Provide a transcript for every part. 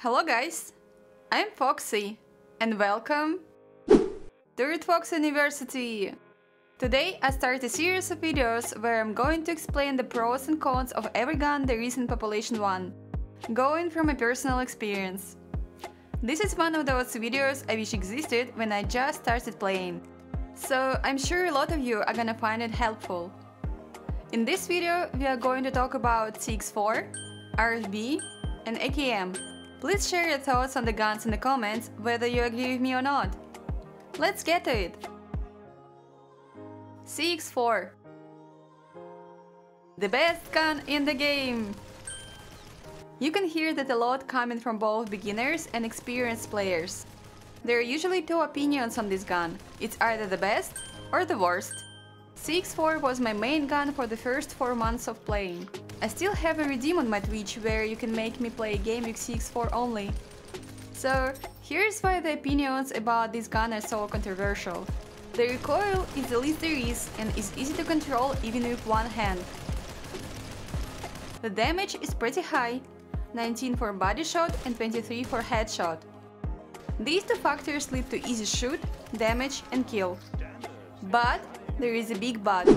Hello guys, I'm Foxy and welcome to RadFox University! Today I start a series of videos where I'm going to explain the pros and cons of every gun there is in Population 1, going from my personal experience. This is one of those videos I wish existed when I just started playing, so I'm sure a lot of you are gonna find it helpful. In this video we are going to talk about CX4, RFB and AKM. Please share your thoughts on the guns in the comments, whether you agree with me or not. Let's get to it! CX4, the best gun in the game! You can hear that a lot coming from both beginners and experienced players. There are usually two opinions on this gun, it's either the best or the worst. CX4 was my main gun for the first 4 months of playing. I still have a redeem on my Twitch where you can make me play a game with CX4 only. So, here's why the opinions about this gun are so controversial. The recoil is the least there is and is easy to control even with one hand. The damage is pretty high, 19 for body shot and 23 for headshot. These two factors lead to easy shoot, damage and kill. But there is a big but.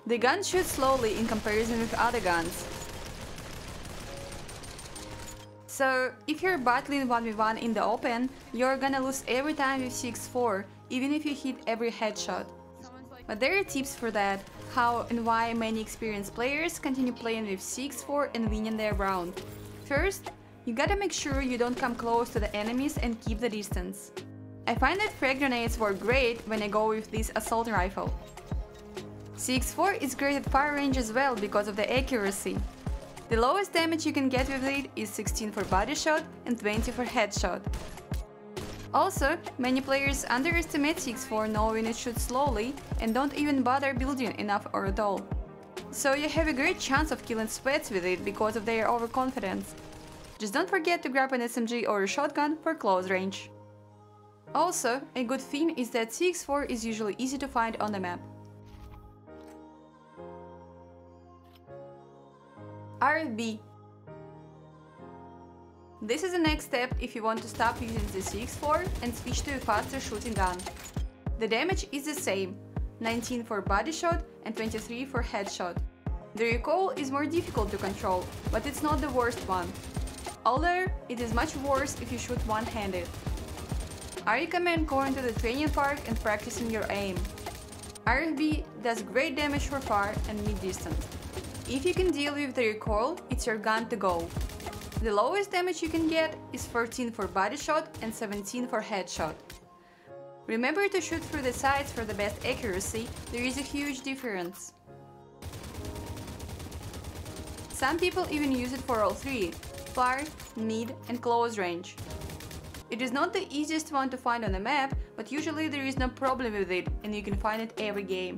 The gun shoots slowly in comparison with other guns. So, if you're battling 1v1 in the open, you're gonna lose every time with CX4, even if you hit every headshot. But there are tips for that, how and why many experienced players continue playing with CX4 and winning their round. First, you gotta make sure you don't come close to the enemies and keep the distance. I find that frag grenades work great when I go with this assault rifle. CX4 is great at far range as well because of the accuracy. The lowest damage you can get with it is 16 for body shot and 20 for headshot. Also, many players underestimate CX4 knowing it shoots slowly and don't even bother building enough or at all. So you have a great chance of killing sweats with it because of their overconfidence. Just don't forget to grab an SMG or a shotgun for close range. Also, a good thing is that CX4 is usually easy to find on the map. RFB. This is the next step if you want to stop using the CX4 and switch to a faster shooting gun. The damage is the same, 19 for body shot and 23 for headshot. The recoil is more difficult to control, but it's not the worst one. Although, it is much worse if you shoot one-handed. I recommend going to the training park and practicing your aim. RFB does great damage for far and mid-distance. If you can deal with the recoil, it's your gun to go. The lowest damage you can get is 14 for body shot and 17 for headshot. Remember to shoot through the sides for the best accuracy, there is a huge difference. Some people even use it for all three, far, mid and close range. It is not the easiest one to find on the map, but usually there is no problem with it and you can find it every game.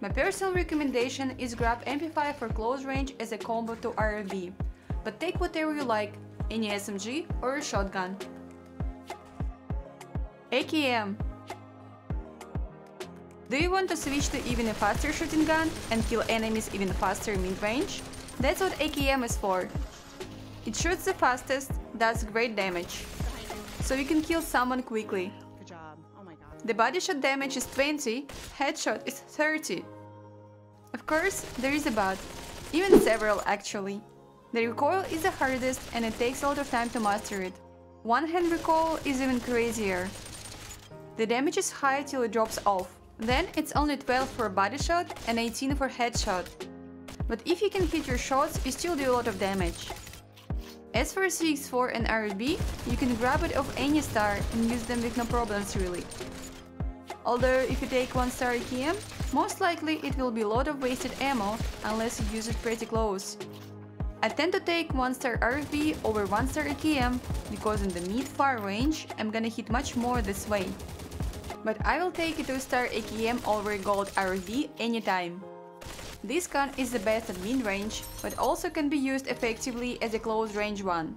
My personal recommendation is grab MP5 for close range as a combo to RFB, but take whatever you like, any SMG or a shotgun. AKM. Do you want to switch to even a faster shooting gun and kill enemies even faster mid-range? That's what AKM is for. It shoots the fastest, does great damage, so you can kill someone quickly. Good job. Oh my god. The body shot damage is 20, headshot is 30. Of course, there is a but, even several actually. The recoil is the hardest and it takes a lot of time to master it. One-hand recoil is even crazier. The damage is high till it drops off, then it's only 12 for body shot and 18 for headshot. But if you can hit your shots, you still do a lot of damage. As for CX4 and RFB, you can grab it off any star and use them with no problems really. Although if you take 1-star AKM, most likely it will be a lot of wasted ammo unless you use it pretty close. I tend to take 1-star RFB over 1-star AKM because in the mid-far range I'm gonna hit much more this way. But I will take a 2-star AKM over a gold RFB anytime. This gun is the best at mid-range, but also can be used effectively as a close-range one.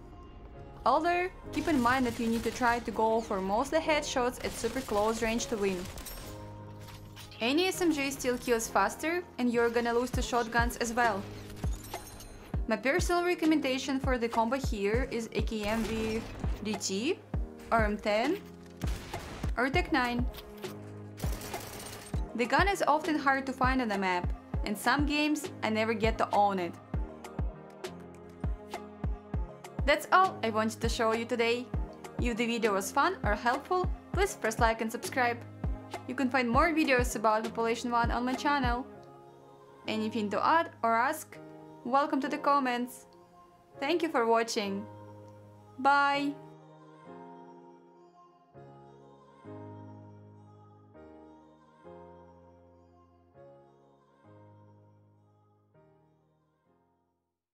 Although, keep in mind that you need to try to go for most of the headshots at super close range to win. Any SMG still kills faster, and you're gonna lose to shotguns as well. My personal recommendation for the combo here is AKM with DT, RM10 or Tech9. The gun is often hard to find on the map, and some games I never get to own it. That's all I wanted to show you today. If the video was fun or helpful, please press like and subscribe. You can find more videos about Population 1 on my channel. Anything to add or ask? Welcome to the comments. Thank you for watching. Bye!